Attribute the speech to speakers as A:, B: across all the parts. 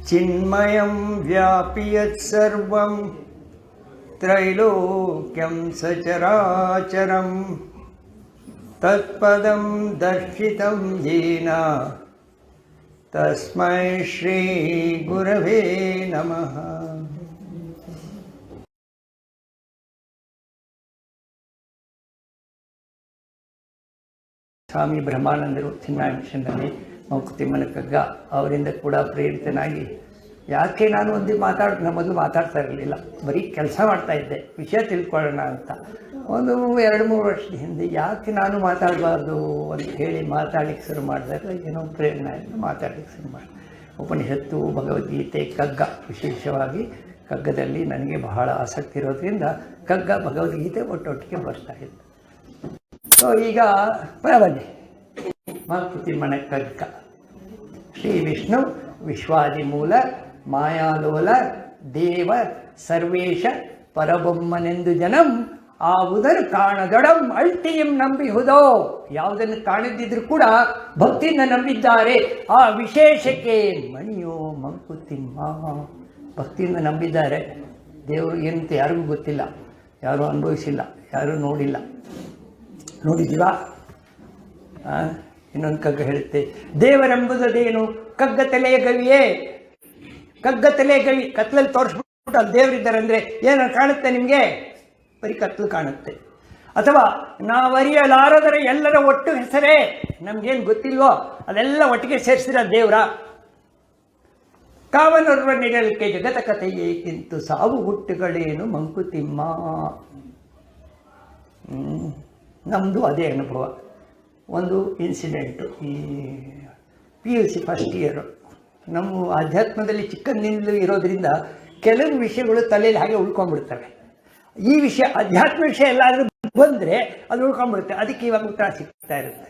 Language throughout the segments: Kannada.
A: ಚಿನ್ಮಯಂ ವ್ಯಾಪಿ ಯತ್ಸರ್ವಂ ತ್ರೈಲೋಕ್ಯಂ ಸಚರಾಚರಂ ತತ್ಪದಂ ದರ್ಶಿತಂ ಯೇನ ತಸ್ಮೈ ಶ್ರೀ ಗುರವೇ ನಮಃ. ಸ್ವಾಮಿ ಬ್ರಹ್ಮಾನಂದರು ಚಿನ್ಮಯ ಮಿಷನ್ನಲ್ಲಿ ಮಂಕುತಿಮ್ಮನ ಕಗ್ಗ ಅವರಿಂದ ಕೂಡ ಪ್ರೇರಿತನಾಗಿ ಯಾಕೆ ನಾನು ಮೊದಲು ಮಾತಾಡ್ತಾ ಇರಲಿಲ್ಲ, ಬರೀ ಕೆಲಸ ಮಾಡ್ತಾ ಇದ್ದೆ, ವಿಷಯ ತಿಳ್ಕೊಳ್ಳೋಣ ಅಂತ. ಒಂದು 2-3 ವರ್ಷದ ಹಿಂದೆ ಯಾಕೆ ನಾನು ಮಾತಾಡಬಾರ್ದು ಅಂತ ಹೇಳಿ ಮಾತಾಡಲಿಕ್ಕೆ ಶುರು ಮಾಡಿದಾಗ ಏನೋ ಪ್ರೇರಣೆ ಮಾತಾಡಲಿಕ್ಕೆ ಶುರು ಮಾಡಿದೆ. ಉಪನಿಷತ್ತು, ಭಗವದ್ಗೀತೆ, ಕಗ್ಗ, ವಿಶೇಷವಾಗಿ ಕಗ್ಗದಲ್ಲಿ ನನಗೆ ಬಹಳ ಆಸಕ್ತಿ ಇರೋದ್ರಿಂದ ಕಗ್ಗ, ಭಗವದ್ಗೀತೆ ಒಟ್ಟೊಟ್ಟಿಗೆ ಬರ್ತಾ ಇದೆ. ಸೊ ಈಗ ಬನ್ನಿ, ಮಂಕುತಿಮ್ಮನ ಕಗ್ಗ. ಶ್ರೀ ವಿಷ್ಣು ವಿಶ್ವಾದಿಮೂಲ ಮಾಯಾಲೋಲ ದೇವ ಸರ್ವೇಶ ಪರಬೊಮ್ಮನೆಂದು ಜನಂ ಆವುದನ್ನು ಕಾಣದೊಡಂ ಅಳ್ತಿಯಂ ನಂಬಿಹುದೋ. ಯಾವುದನ್ನು ಕಾಣದಿದ್ರೂ ಕೂಡ ಭಕ್ತಿಯಿಂದ ನಂಬಿದ್ದಾರೆ. ಆ ವಿಶೇಷಕ್ಕೆ ಮಣಿಯೋ ಮಂಕುತಿಮ್ಮ. ಭಕ್ತಿಯಿಂದ ನಂಬಿದ್ದಾರೆ. ದೇವರು ಏನಂತ ಯಾರಿಗೂ ಗೊತ್ತಿಲ್ಲ, ಯಾರೂ ಅನುಭವಿಸಿಲ್ಲ, ಯಾರೂ ನೋಡಿಲ್ಲ. ನೋಡಿದ್ದೀವಾ? ಇನ್ನೊಂದು ಕಗ್ಗ ಹೇಳುತ್ತೆ, ದೇವರೆಂಬುದೇನು ಕಗ್ಗ ತಲೆಯ ಗವಿಯೇ. ಕಗ್ಗ ತಲೆಯ ಗವಿ, ಕತ್ಲಲ್ಲಿ ತೋರಿಸ್ಬಿಟ್ಟು ಅಲ್ಲಿ ದೇವರಿದ್ದಾರೆ ಅಂದರೆ ಏನು ಕಾಣುತ್ತೆ ನಿಮಗೆ? ಬರೀ ಕತ್ಲು ಕಾಣುತ್ತೆ. ಅಥವಾ ನಾವರಿಯಲಾರದರ ಎಲ್ಲರ ಒಟ್ಟು ಹೆಸರೇ, ನಮಗೇನು ಗೊತ್ತಿಲ್ವೋ ಅದೆಲ್ಲ ಒಟ್ಟಿಗೆ ಸೇರಿಸಿದ ದೇವರ. ಕಾವನೊರ್ವ ನಿರಲಿಕೆ ಜಗತ ಕಥೆಯೇಕಿಂತು ಸಾವು ಹುಟ್ಟುಗಳೇನು ಮಂಕುತಿಮ್ಮ. ನಮ್ಮದು ಅದೇ ಅನುಭವ. ಒಂದು ಇನ್ಸಿಡೆಂಟು, ಈ PUC ಫಸ್ಟ್ ಇಯರು. ನಮ್ಮ ಆಧ್ಯಾತ್ಮದಲ್ಲಿ ಚಿಕ್ಕಂದಿನಿಂದಲೂ ಇರೋದ್ರಿಂದ ಕೆಲವು ವಿಷಯಗಳು ತಲೆಯಲ್ಲಿ ಹಾಗೆ ಉಳ್ಕೊಂಡ್ಬಿಡ್ತವೆ. ಈ ವಿಷಯ, ಅಧ್ಯಾತ್ಮ ವಿಷಯ ಎಲ್ಲಾದರೂ ಬಂದರೆ ಅದು ಉಳ್ಕೊಂಡ್ಬಿಡುತ್ತೆ. ಅದಕ್ಕೆ ಇವಾಗ ಉತ್ತರ ಸಿಗ್ತಾ ಇರುತ್ತೆ.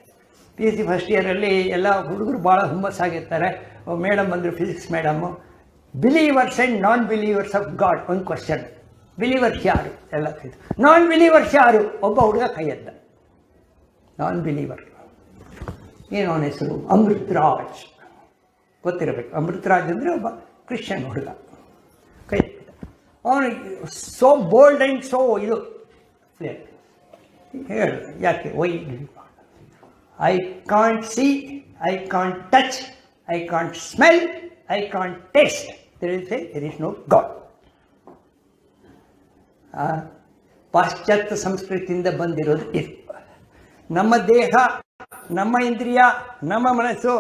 A: PUC ಫಸ್ಟ್ ಇಯರಲ್ಲಿ ಎಲ್ಲ ಹುಡುಗರು ಭಾಳ ಹುಮ್ಮಸ್ಸಾಗಿರ್ತಾರೆ. ಮೇಡಮ್ ಬಂದರು, physics madam, believers and non believers of god. ಒಂದು ಕ್ವಶನ್, ಬಿಲೀವರ್ಸ್ ಯಾರು? ಎಲ್ಲ ಕೈದು. ನಾನ್ ಬಿಲೀವರ್ಸ್ ಯಾರು? ಒಬ್ಬ ಹುಡುಗ ಕೈ ಎದ್ದ. ನಾನ್ ಬಿಲೀವರ್ ಏನು ಅವನ ಹೆಸರು? ಅಮೃತರಾಜ್. ಗೊತ್ತಿರಬೇಕು. ಅಮೃತರಾಜ್ ಅಂದರೆ ಒಬ್ಬ ಕ್ರಿಶ್ಚಿಯನ್ ಹುಡುಗ. ಕೈ ಅವನಿಗೆ ಸೋ ಬೋಲ್ಡ್ ಆ್ಯಂಡ್ ಸೋ ಇದು ಫ್ಲೇರ್. ಹೇಳು ಯಾಕೆ? Why I can't see, I can't touch, I can't smell, I can't taste, there is no God. ಪಾಶ್ಚಾತ್ಯ ಸಂಸ್ಕೃತಿಯಿಂದ ಬಂದಿರೋದು ಇದು. ನಮ್ಮ ದೇಹ, ನಮ್ಮ ಇಂದ್ರಿಯ, ನಮ್ಮ ಮನಸ್ಸು,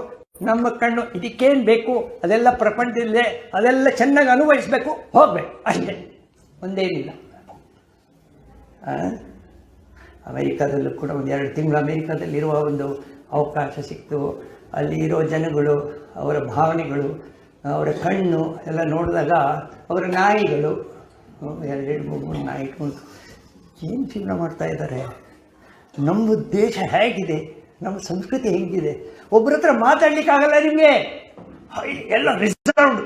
A: ನಮ್ಮ ಕಣ್ಣು, ಇದಕ್ಕೇನು ಬೇಕು ಅದೆಲ್ಲ ಪ್ರಪಂಚದಲ್ಲೇ, ಅದೆಲ್ಲ ಚೆನ್ನಾಗಿ ಅನುಭವಿಸಬೇಕು, ಹೋಗಬೇಕು ಅಷ್ಟೇ, ಒಂದೇನಿಲ್ಲ. ಅಮೇರಿಕಾದಲ್ಲೂ ಕೂಡ ಒಂದು 2 ತಿಂಗಳು ಅಮೇರಿಕಾದಲ್ಲಿರುವ ಒಂದು ಅವಕಾಶ ಸಿಕ್ತು. ಅಲ್ಲಿ ಇರೋ ಜನಗಳು, ಅವರ ಭಾವನೆಗಳು, ಅವರ ಕಣ್ಣು ಎಲ್ಲ ನೋಡಿದಾಗ ಅವರ ನಾಯಿಗಳು, 2-3 ನಾಯಿಗಳು ಏನು ಜೀವನ ಮಾಡ್ತಾ ಇದ್ದಾರೆ. ನಮ್ಮ ದೇಶ ಹೇಗಿದೆ, ನಮ್ಮ ಸಂಸ್ಕೃತಿ ಹೇಗಿದೆ. ಒಬ್ಬರ ಹತ್ರ ಮಾತಾಡ್ಲಿಕ್ಕಾಗಲ್ಲ ನಿಮಗೆ, ಎಲ್ಲ ರಿಸರ್ವ್ಡ್.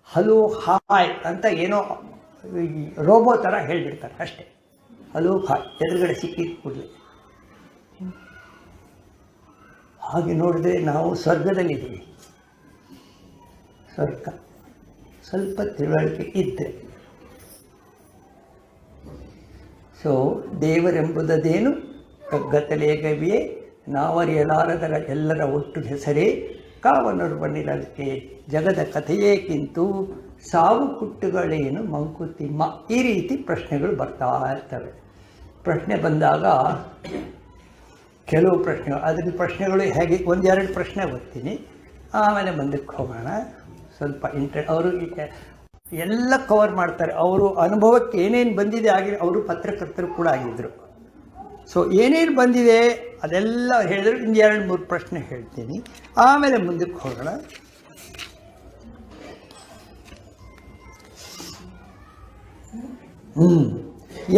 A: ಹಲೋ ಹಾಯ್ ಅಂತ ಏನೋ ರೋಬೋ ಥರ ಹೇಳಿಬಿಡ್ತಾರೆ ಅಷ್ಟೇ. ಹಲೋ ಹಾಯ್ ಎದುರುಗಡೆ ಸಿಕ್ಕಿದ ಕೂಡಲೇ. ಹಾಗೆ ನೋಡಿದ್ರೆ ನಾವು ಸ್ವರ್ಗದಲ್ಲಿದ್ದೀವಿ. ಸ್ವರ್ಗ ಸ್ವಲ್ಪ ತಿಳುವಳಿಕೆ ಇದ್ದರೆ. ಸೊ ದೇವರೆಂಬುದೇನು ಕಗ್ಗತಲೆಯ ಗವಿಯೇ, ನಾವರಿಯಲಾರದರ ಎಲ್ಲರ ಒಟ್ಟು ಹೆಸರೇ, ಕಾವನೊರ್ವ ನಿರಲಿಕೆ ಜಗದ ಕಥೆಯೇಕಿಂತು ಸಾವು ಹುಟ್ಟುಗಳೇನು ಮಂಕುತಿಮ್ಮ. ಈ ರೀತಿ ಪ್ರಶ್ನೆಗಳು ಬರ್ತಾ ಇರ್ತವೆ. ಪ್ರಶ್ನೆ ಬಂದಾಗ ಕೆಲವು ಪ್ರಶ್ನೆಗಳು, ಅದರ ಪ್ರಶ್ನೆಗಳು ಹೇಗೆ, 1-2 ಪ್ರಶ್ನೆ ಓದ್ತೀನಿ, ಆಮೇಲೆ ಮುಂದಕ್ಕೆ ಹೋಗೋಣ. ಸ್ವಲ್ಪ ಅವರು ಎಲ್ಲ ಕವರ್ ಮಾಡ್ತಾರೆ. ಅವರು ಅನುಭವಕ್ಕೆ ಏನೇನು ಬಂದಿದೆ ಆಗಿ, ಅವರು ಪತ್ರಕರ್ತರು ಕೂಡ ಆಗಿದ್ದರು. ಸೊ ಏನೇನು ಬಂದಿದೆ ಅದೆಲ್ಲ ಹೇಳಿದ್ರು. 2-3 ಪ್ರಶ್ನೆ ಹೇಳ್ತೀನಿ, ಆಮೇಲೆ ಮುಂದಕ್ಕೆ ಹೋಗೋಣ.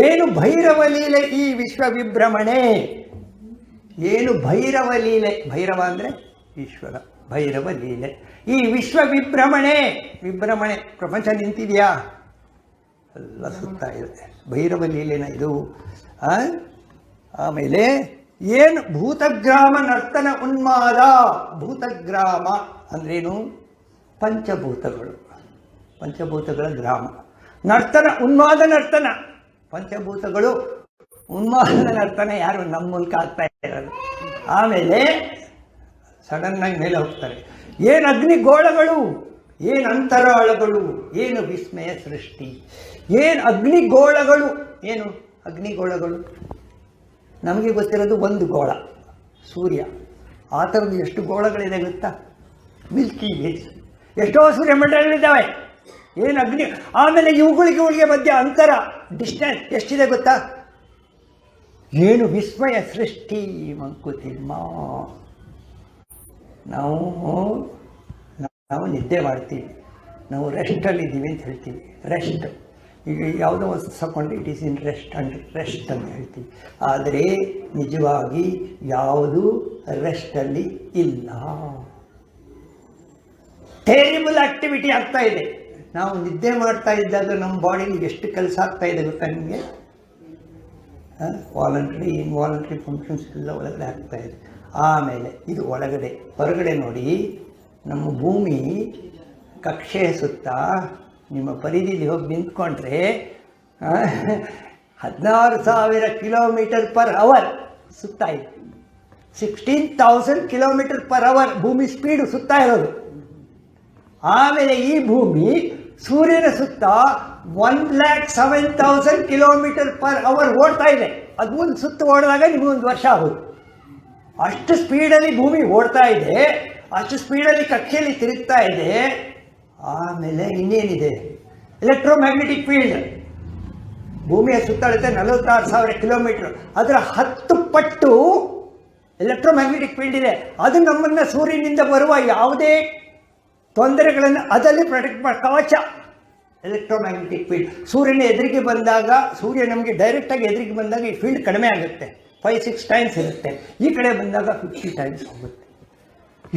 A: ಏನು ಭೈರವ ಲೀಲೆ ಈ ವಿಶ್ವ ವಿಭ್ರಮಣೆ. ಏನು ಭೈರವ ಲೀಲೆ? ಭೈರವ ಅಂದರೆ ಈಶ್ವರ, ಭೈರವ ಲೀಲೆ. ಈ ವಿಶ್ವ ವಿಭ್ರಮಣೆ, ವಿಭ್ರಮಣೆ ಪ್ರಪಂಚ ನಿಂತಿದೆಯಾ? ಎಲ್ಲ ಸುತ್ತಾ ಇದೆ. ಭೈರವ ಲೀಲೆನ ಇದು. ಆಮೇಲೆ ಏನು ಭೂತಗ್ರಾಮ ನರ್ತನ ಉನ್ಮಾದ. ಭೂತಗ್ರಾಮ ಅಂದ್ರೇನು? ಪಂಚಭೂತಗಳು, ಪಂಚಭೂತಗಳ ಗ್ರಾಮ. ನರ್ತನ, ಉನ್ಮಾದ ನರ್ತನ. ಪಂಚಭೂತಗಳು ಉನ್ಮಾದ ನರ್ತನ ಯಾರು ನಮ್ಮ ಮೂಲಕ ಆಗ್ತಾ ಇರೋದು. ಆಮೇಲೆ ಸಡನ್ನಾಗಿ ಮೇಲೆ ಹೋಗ್ತಾರೆ. ಏನು ಅಗ್ನಿಗೋಳಗಳು, ಏನು ಅಂತರಾಳಗಳು, ಏನು ವಿಸ್ಮಯ ಸೃಷ್ಟಿ, ಏನು ಅಗ್ನಿಗೋಳಗಳು. ಏನು ಅಗ್ನಿಗೋಳಗಳು? ನಮಗೆ ಗೊತ್ತಿರೋದು ಒಂದು ಗೋಳ, ಸೂರ್ಯ. ಆ ಥರದ್ದು ಎಷ್ಟು ಗೋಳಗಳಿದೆ ಗೊತ್ತಾ? ಮಿಲ್ಕಿ ವೇಸ್, ಎಷ್ಟೋ ಸೂರ್ಯಮಂಡಲಗಳಿದ್ದಾವೆ. ಏನು ಅಗ್ನಿ. ಆಮೇಲೆ ಇವುಗಳಿಗೆ ಮಧ್ಯ ಅಂತರ, ಡಿಸ್ಟೆನ್ಸ್ ಎಷ್ಟಿದೆ ಗೊತ್ತಾ? ಏನು ವಿಸ್ಮಯ ಸೃಷ್ಟಿ ಮಂಕುತಿಮ್ಮ. ನಾವು ನಿದ್ದೆ ಮಾಡ್ತೀವಿ, ನಾವು ರೆಸ್ಟಲ್ಲಿದ್ದೀವಿ ಅಂತ ಹೇಳ್ತೀವಿ. ರೆಸ್ಟ್, ಈಗ ಯಾವುದೋ ಒಂದು ತಗೊಂಡು ಇಟ್ ಈಸ್ ಇನ್ ರೆಸ್ಟ್ ಅಂತ ಹೇಳ್ತೀವಿ. ಆದರೆ ನಿಜವಾಗಿ ಯಾವುದು ರೆಸ್ಟಲ್ಲಿ ಇಲ್ಲ. ಟೇರಿಬಲ್ ಆಕ್ಟಿವಿಟಿ ಆಗ್ತಾ ಇದೆ. ನಾವು ನಿದ್ದೆ ಮಾಡ್ತಾ ಇದ್ದಾಗ ನಮ್ಮ ಬಾಡಿಲಿ ಎಷ್ಟು ಕೆಲಸ ಆಗ್ತಾ ಇದೆ ಗೊತ್ತಾ ನಿಮಗೆ? ವಾಲಂಟ್ರಿ ಇನ್ವಾಲಂಟ್ರಿ ಫಂಕ್ಷನ್ಸ್ ಎಲ್ಲ ಒಳಗಡೆ ಆಗ್ತಾ ಇದೆ. ಆಮೇಲೆ ಇದು ಒಳಗಡೆ. ಹೊರಗಡೆ ನೋಡಿ, ನಮ್ಮ ಭೂಮಿ ಕಕ್ಷೆಯ ಸುತ್ತ ನಿಮ್ಮ ಪರಿಧಿಲಿ ಹೋಗಿ ನಿಂತ್ಕೊಂಡ್ರೆ 16,000 ಕಿಲೋಮೀಟರ್ ಪರ್ ಅವರ್ ಸುತ್ತಾ ಇದೆ. 16,000 ಕಿಲೋಮೀಟರ್ ಪರ್ ಅವರ್ ಭೂಮಿ ಸ್ಪೀಡು ಸುತ್ತಾ ಇರೋದು. ಆಮೇಲೆ ಈ ಭೂಮಿ ಸೂರ್ಯನ ಸುತ್ತ 1,07,000 ಕಿಲೋಮೀಟರ್ ಪರ್ ಅವರ್ ಓಡ್ತಾ ಇದೆ. ಅದು ಒಂದು ಸುತ್ತು ಓಡಿದಾಗ ನಿಮಗೊಂದು ವರ್ಷ ಆಗೋದು. ಅಷ್ಟು ಸ್ಪೀಡಲ್ಲಿ ಭೂಮಿ ಓಡ್ತಾ ಇದೆ, ಅಷ್ಟು ಸ್ಪೀಡಲ್ಲಿ ಕಕ್ಷೆಯಲ್ಲಿ ತಿರುಗ್ತಾ ಇದೆ. ಆಮೇಲೆ ಇನ್ನೇನಿದೆ? Electromagnetic field. ಭೂಮಿಯ ಸುತ್ತಳತೆ 46,000 ಕಿಲೋಮೀಟರ್. ಅದರ 10 ಪಟ್ಟು ಎಲೆಕ್ಟ್ರೋಮ್ಯಾಗ್ನೆಟಿಕ್ ಫೀಲ್ಡ್ ಇದೆ. ಅದು ನಮ್ಮನ್ನು ಸೂರ್ಯನಿಂದ ಬರುವ ಯಾವುದೇ ತೊಂದರೆಗಳನ್ನು ಅದರಲ್ಲಿ ಪ್ರೊಟೆಕ್ಟ್ ಮಾಡಿ, ಕವಚ. ಎಲೆಕ್ಟ್ರೋಮ್ಯಾಗ್ನೆಟಿಕ್ ಫೀಲ್ಡ್ ಸೂರ್ಯನ ಎದುರಿಗೆ ಬಂದಾಗ, ಸೂರ್ಯ ನಮಗೆ ಡೈರೆಕ್ಟಾಗಿ ಎದುರಿಗೆ ಬಂದಾಗ ಈ ಫೀಲ್ಡ್ ಕಡಿಮೆ ಆಗುತ್ತೆ, 5-6 ಟೈಮ್ಸ್ ಇರುತ್ತೆ. ಈ ಕಡೆ ಬಂದಾಗ 50 ಟೈಮ್ಸ್ ಹೋಗುತ್ತೆ.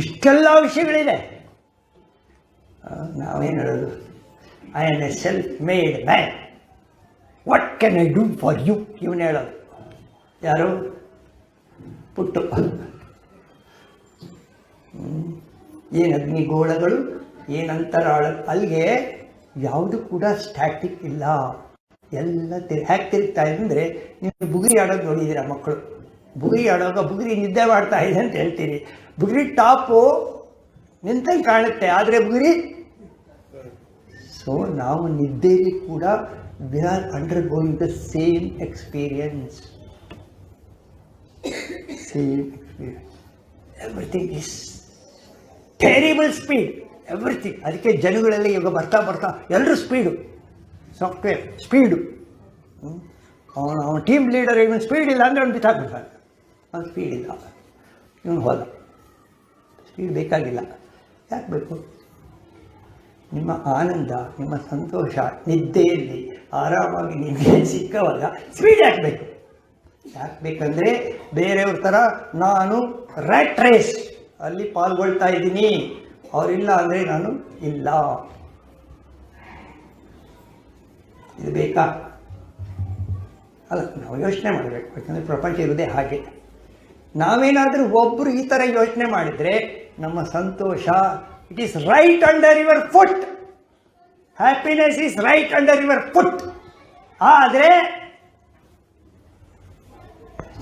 A: ಇಷ್ಟೆಲ್ಲ ವಿಷಯಗಳಿದೆ. ನಾವೇನು ಹೇಳೋದು? I am a self made man, what can I do for you? ಇವನು ಹೇಳೋದು ಯಾರು? ಪುಟ್ಟು. ಏನು ಅಗ್ನಿಗೋಳಗಳು, ಏನು ಅಂತರಾಳ. ಅಲ್ಲಿಗೆ ಯಾವುದು ಕೂಡ ಸ್ಟ್ಯಾಟಿಕ್ ಇಲ್ಲ, ಎಲ್ಲ ಹ್ಯಾಕ್ ತಿರುಗ್ತಾ ಇದೆ. ಅಂದರೆ ನೀವು ಬುಗುರಿ ಆಡೋದು ನೋಡಿದ್ದೀರಾ ಮಕ್ಕಳು? ಬುಗುರಿ ಆಡೋವಾಗ ಬುಗುರಿ ನಿದ್ದೆ ಮಾಡ್ತಾ ಇದೆ ಅಂತ ಹೇಳ್ತೀರಿ. ಬುಗುರಿ ಟಾಪು ನಿಂತಂಗೆ ಕಾಣುತ್ತೆ, ಆದರೆ ಬುಗುರಿ. ಸೊ ನಾವು ನಿದ್ದೆಯಲ್ಲಿ ಕೂಡ we are under going the same experience. Everything is terrible speed, everything. ಅದಕ್ಕೆ ಜನಗಳೆಲ್ಲ ಇವಾಗ ಬರ್ತಾ ಎಲ್ಲರೂ ಸ್ಪೀಡು, ಸಾಫ್ಟ್ವೇರ್ ಸ್ಪೀಡು. ಅವನ ಟೀಮ್ ಲೀಡರ್ ಇವನು ಸ್ಪೀಡ್ ಇಲ್ಲ ಅಂದರೆ ಅವ್ನು ಬಿತ್ತಾಕ್ಬಿಡ್ತಾನೆ. ಅವ್ನು ಸ್ಪೀಡ್ ಇಲ್ಲ, ಇವನು ಹೋದ. ಸ್ಪೀಡ್ ಬೇಕಾಗಿಲ್ಲ. ಯಾಕೆ ಬೇಕು? ನಿಮ್ಮ ಆನಂದ, ನಿಮ್ಮ ಸಂತೋಷ ನಿದ್ದೆಯಲ್ಲಿ ಆರಾಮಾಗಿ ನಿದ್ದೆ ಸಿಕ್ಕವಾಗ ಸ್ಪೀಡ್ ಯಾಕೆ ಬೇಕು? ಯಾಕೆ ಬೇಕಂದರೆ ಬೇರೆಯವ್ರ ಥರ ನಾನು ರ್ಯಾಟ್ ರೇಸ್ ಅಲ್ಲಿ ಪಾಲ್ಗೊಳ್ತಾ ಇದ್ದೀನಿ, ಅವರಿಲ್ಲ ಅಂದರೆ ನಾನು ಇಲ್ಲ. ಇದು ಬೇಕಾ? ಅಲ್ಲ, ನಾವು ಯೋಚನೆ ಮಾಡಬೇಕು. ಯಾಕಂದರೆ ಪ್ರಪಂಚ ಇರೋದೇ ಹಾಗೆ. ನಾವೇನಾದರೂ ಒಬ್ಬರು ಈ ಥರ ಯೋಚನೆ ಮಾಡಿದರೆ ನಮ್ಮ ಸಂತೋಷ, it is right under your foot. Happiness is right under your foot. ಆದರೆ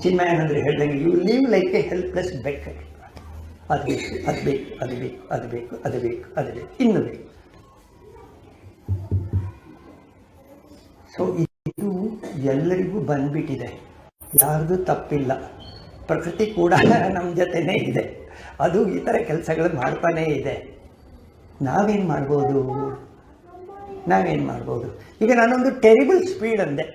A: ಚಿನ್ಮಯಾನಂದರು ಹೇಳ್ದಂಗೆ you live like a helpless beck. ಅದು ಬೇಕು, ಅದು ಬೇಕು, ಅದು ಬೇಕು, ಅದು ಬೇಕು, ಅದು ಬೇಕು, ಅದು ಬೇಕು, ಇನ್ನು ಬೇಕು. ಸೊ ಇದು ಎಲ್ಲರಿಗೂ ಬಂದ್ಬಿಟ್ಟಿದೆ, ಯಾರ್ದು ತಪ್ಪಿಲ್ಲ. ಪ್ರಕೃತಿ ಕೂಡ ನಮ್ಮ ಜೊತೆನೇ ಇದೆ, ಅದು ಈ ಥರ ಕೆಲಸಗಳು ಮಾಡ್ತಾನೇ ಇದೆ. ನಾವೇನು ಮಾಡ್ಬೋದು? ಈಗ ನಾನೊಂದು ಟೆರಿಬಲ್ ಸ್ಪೀಡ್ ಅಂದೆ,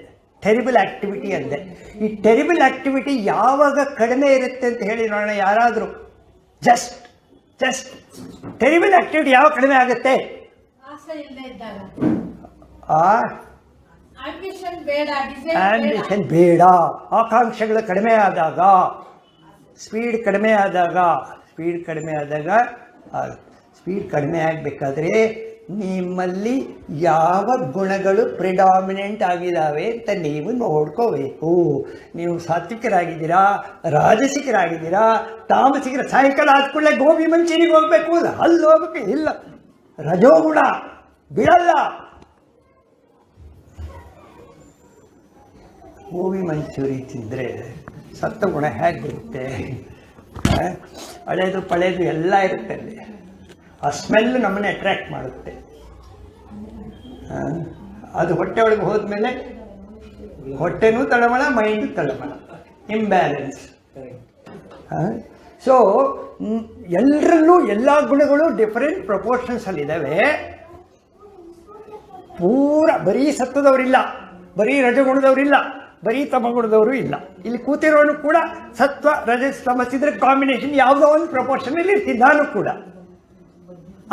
A: ಟೆರಿಬಲ್ ಆ್ಯಕ್ಟಿವಿಟಿ ಅಂದೆ. ಈ ಟೆರಿಬಲ್ ಆ್ಯಕ್ಟಿವಿಟಿ ಯಾವಾಗ ಕಡಿಮೆ ಇರುತ್ತೆ ಅಂತ ಹೇಳಿ ನೋಡೋಣ. ಯಾರಾದರೂ ಜಸ್ಟ್ ಟೆರಿಬಲ್ ಆ್ಯಕ್ಟಿವಿಟಿ ಯಾವಾಗ ಕಡಿಮೆ ಆಗುತ್ತೆ? ಆಂಬಿಷನ್ ಬೇಡ, ಆಕಾಂಕ್ಷೆಗಳು ಕಡಿಮೆ ಆದಾಗ, ಸ್ಪೀಡ್ ಕಡಿಮೆ ಆಗಬೇಕಾದ್ರೆ ನಿಮ್ಮಲ್ಲಿ ಯಾವ ಗುಣಗಳು ಪ್ರಿಡಾಮಿನೆಂಟ್ ಆಗಿದ್ದಾವೆ ಅಂತ ನೀವು ನೋಡ್ಕೋಬೇಕು. ನೀವು ಸಾತ್ವಿಕರಾಗಿದ್ದೀರಾ, ರಾಜಸಿಕರಾಗಿದ್ದೀರಾ, ತಾಮಸಿಕರ. ಸಾಯಂಕಾಲ ಆದ ಕೂಡಲೇ ಗೋಬಿ ಮಂಚೂರಿಗೆ ಹೋಗಬೇಕು, ಅಲ್ಲಿ ಹೋಗ್ಬೇಕು, ಇಲ್ಲ ರಜೋಗುಣ ಬಿಡಲ್ಲ. ಗೋಬಿ ಮಂಚೂರಿ ತಿಂದರೆ ಸತ್ವಗುಣ ಹೇಗೆ ಬರುತ್ತೆ? ಹಳೇದು ಪಳೇದು ಎಲ್ಲ ಇರುತ್ತೆ ಅಲ್ಲಿ. ಆ ಸ್ಮೆಲ್ ನಮ್ಮನ್ನೇ ಅಟ್ರ್ಯಾಕ್ಟ್ ಮಾಡುತ್ತೆ. ಅದು ಹೊಟ್ಟೆ ಒಳಗೆ ಹೋದ್ಮೇಲೆ ಹೊಟ್ಟೆನೂ ತಳಮಳ, ಮೈಂಡು ತಳಮಳ, ಇಂಬ್ಯಾಲೆನ್ಸ್. ಸೊ ಎಲ್ಲರಲ್ಲೂ ಎಲ್ಲ ಗುಣಗಳು ಡಿಫರೆಂಟ್ ಪ್ರಪೋರ್ಷನ್ಸಲ್ಲಿದ್ದಾವೆ. ಪೂರ ಬರೀ ಸತ್ವದವರಿಲ್ಲ, ಬರೀ ರಜಗುಣದವರಿಲ್ಲ, ಬರೀ ತಮಗುಣದವರು ಇಲ್ಲ. ಇಲ್ಲಿ ಕೂತಿರೋನು ಕೂಡ ಸತ್ವ ರಜಸ್ ತಮಸ್ಸಿದ್ರೆ ಕಾಂಬಿನೇಷನ್ ಯಾವುದೋ ಒಂದು ಪ್ರಪೋರ್ಷನಲ್ಲಿ ಇರ್ತೀನಿ ನಾನು ಕೂಡ.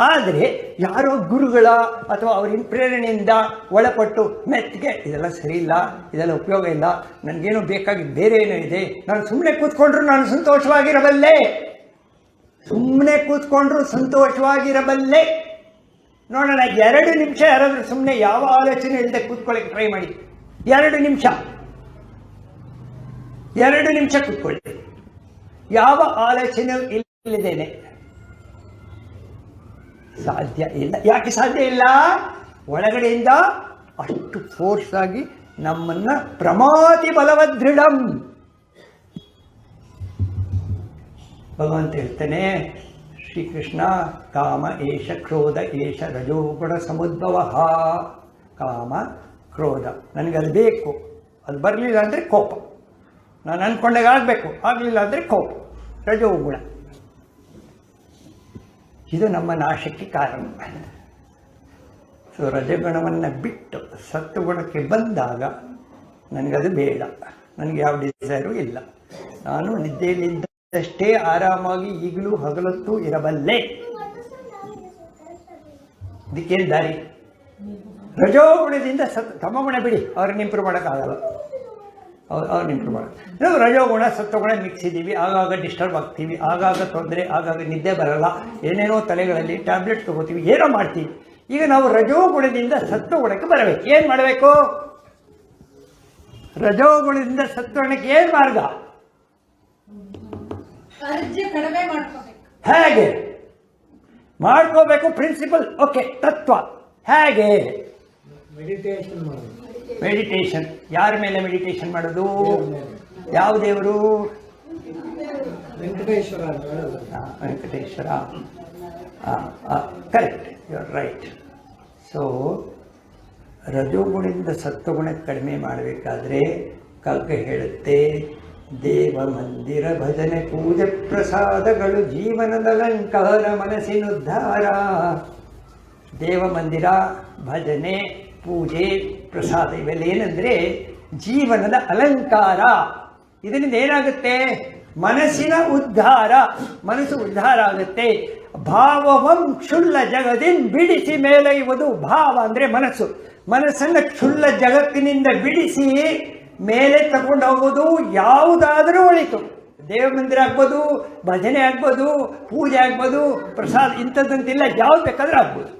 A: ಆದರೆ ಯಾರೋ ಗುರುಗಳ ಅಥವಾ ಅವರಿನ ಪ್ರೇರಣೆಯಿಂದ ಒಳಪಟ್ಟು ಮೆತ್ತಿಗೆ ಇದೆಲ್ಲ ಸರಿ ಇಲ್ಲ, ಇದೆಲ್ಲ ಉಪಯೋಗ ಇಲ್ಲ, ನನಗೇನೋ ಬೇಕಾಗಿದ್ದು ಬೇರೆ ಏನೋ ಇದೆ, ನಾನು ಸುಮ್ಮನೆ ಕೂತ್ಕೊಂಡ್ರು ನಾನು ಸಂತೋಷವಾಗಿರಬಲ್ಲೆ, ಸುಮ್ಮನೆ ಕೂತ್ಕೊಂಡ್ರು ಸಂತೋಷವಾಗಿರಬಲ್ಲೆ. ನೋಡೋಣ, 2 ನಿಮಿಷ ಯಾರಾದರೂ ಸುಮ್ಮನೆ ಯಾವ ಆಲೋಚನೆ ಇಲ್ಲದೆ ಕೂತ್ಕೊಳ್ಳೋಕೆ ಟ್ರೈ ಮಾಡಿ. 2 ನಿಮಿಷ ಕೂತ್ಕೊಳ್ಳಿ, ಯಾವ ಆಲೋಚನೆ ಇಲ್ಲದೇನೆ. ಸಾಧ್ಯ ಇಲ್ಲ. ಯಾಕೆ ಸಾಧ್ಯ ಇಲ್ಲ? ಒಳಗಡೆಯಿಂದ ಅಷ್ಟು ಫೋರ್ಸ್ ಆಗಿ ನಮ್ಮನ್ನ ಪ್ರಮಾತಿ ಬಲವದೃಢಂ. ಭಗವಂತ ಹೇಳ್ತಾನೆ, ಶ್ರೀಕೃಷ್ಣ, ಕಾಮ ಏಷ ಕ್ರೋಧ ಏಷ ರಜೋಗುಣ ಸಮುದ್ಭವ. ಕಾಮ ಕ್ರೋಧ, ನನಗದು ಬೇಕು, ಅದು ಬರಲಿಲ್ಲ ಅಂದರೆ ಕೋಪ, ನಾನು ಅಂದ್ಕೊಂಡಾಗ ಆಗಬೇಕು, ಆಗಲಿಲ್ಲ ಅಂದರೆ ಕೋಪ, ರಜೋಗುಣ. ಇದು ನಮ್ಮ ನಾಶಕ್ಕೆ ಕಾರಣ. ಸೊ ರಜಗುಣವನ್ನು ಬಿಟ್ಟು ಸತ್ವಗುಣಕ್ಕೆ ಬಂದಾಗ ನನಗದು ಬೇಡ, ನನಗೆ ಯಾವ ಡಿಸೈರು ಇಲ್ಲ, ನಾನು ನಿದ್ದೆಯಲ್ಲಿದ್ದಷ್ಟೇ ಆರಾಮಾಗಿ ಈಗಲೂ ಹಗಲೊತ್ತು ಇರಬಲ್ಲೆ. ಇದಕ್ಕೇನು ದಾರಿ? ರಜೋಗುಣದಿಂದ ತಮಗುಣ ಬಿಡಿ, ಅವ್ರನ್ನ ಇಂಪ್ರೂವ್ ಮಾಡೋಕ್ಕಾಗಲ್ಲ, ಅವ್ರನ್ನ ಇಂಪ್ರೂವ್ ಮಾಡೋದು. ನಾವು ರಜೋಗುಣ ಸತ್ವಗುಣ ಮಿಕ್ಸ್ ಇದ್ದೀವಿ, ಆಗಾಗ ಡಿಸ್ಟರ್ಬ್ ಆಗ್ತೀವಿ, ಆಗಾಗ ತೊಂದರೆ, ಆಗಾಗ ನಿದ್ದೆ ಬರಲ್ಲ, ಏನೇನೋ ತಲೆಗಳಲ್ಲಿ ಟ್ಯಾಬ್ಲೆಟ್ ತೊಗೋತೀವಿ, ಏನೋ ಮಾಡ್ತೀವಿ. ಈಗ ನಾವು ರಜೋಗುಣದಿಂದ ಸತ್ವಗುಣಕ್ಕೆ ಬರಬೇಕು. ಏನು ಮಾಡಬೇಕು? ರಜೋಗುಣದಿಂದ ಸತ್ವಗುಣಕ್ಕೆ ಏನು ಮಾರ್ಗ? ಹೇಗೆ ಮಾಡ್ಕೋಬೇಕು? ಪ್ರಿನ್ಸಿಪಲ್ ಓಕೆ, ತತ್ವ ಹೇಗೆ? ಮೆಡಿಟೇಷನ್. ಯಾರ ಮೇಲೆ ಮೆಡಿಟೇಷನ್ ಮಾಡೋದು? ಯಾವ ದೇವರು? Venkateshwara. Correct, you are right. So ರಜೋಗುಣದಿಂದ ಸತ್ವಗುಣಕ್ಕೆ ಕಡಿಮೆ ಮಾಡಬೇಕಾದ್ರೆ ಕಗ್ಗ ಹೇಳುತ್ತೆ, ದೇವ ಮಂದಿರ ಭಜನೆ ಪೂಜೆ ಪ್ರಸಾದಗಳು ಜೀವನದ ಅಲಂಕಾರ ಮನಸ್ಸಿನುದ್ಧಾರ. ದೇವ ಮಂದಿರ, ಭಜನೆ, ಪೂಜೆ, ಪ್ರಸಾದ ಇವೆಲ್ಲ ಏನಂದರೆ ಜೀವನದ ಅಲಂಕಾರ. ಇದರಿಂದ ಏನಾಗುತ್ತೆ? ಮನಸ್ಸಿನ ಉದ್ಧಾರ, ಮನಸ್ಸು ಉದ್ಧಾರ ಆಗುತ್ತೆ. ಭಾವವಂ ಕ್ಷುಲ್ಲ ಜಗದಿನ್ ಬಿಡಿಸಿ ಮೇಲೈವುದು. ಭಾವ ಅಂದರೆ ಮನಸ್ಸು. ಮನಸ್ಸನ್ನು ಕ್ಷುಲ್ಲ ಜಗತ್ತಿನಿಂದ ಬಿಡಿಸಿ ಮೇಲೆ ತಗೊಂಡು ಹೋಗೋದು ಯಾವುದಾದರೂ ಒಳಿತು. ದೇವ ಮಂದಿರ ಆಗ್ಬೋದು, ಭಜನೆ ಆಗ್ಬೋದು, ಪೂಜೆ ಆಗ್ಬೋದು, ಪ್ರಸಾದ, ಇಂಥದ್ದಂತಿಲ್ಲ, ಯಾವ್ದು ಬೇಕಾದರೂ ಆಗ್ಬೋದು.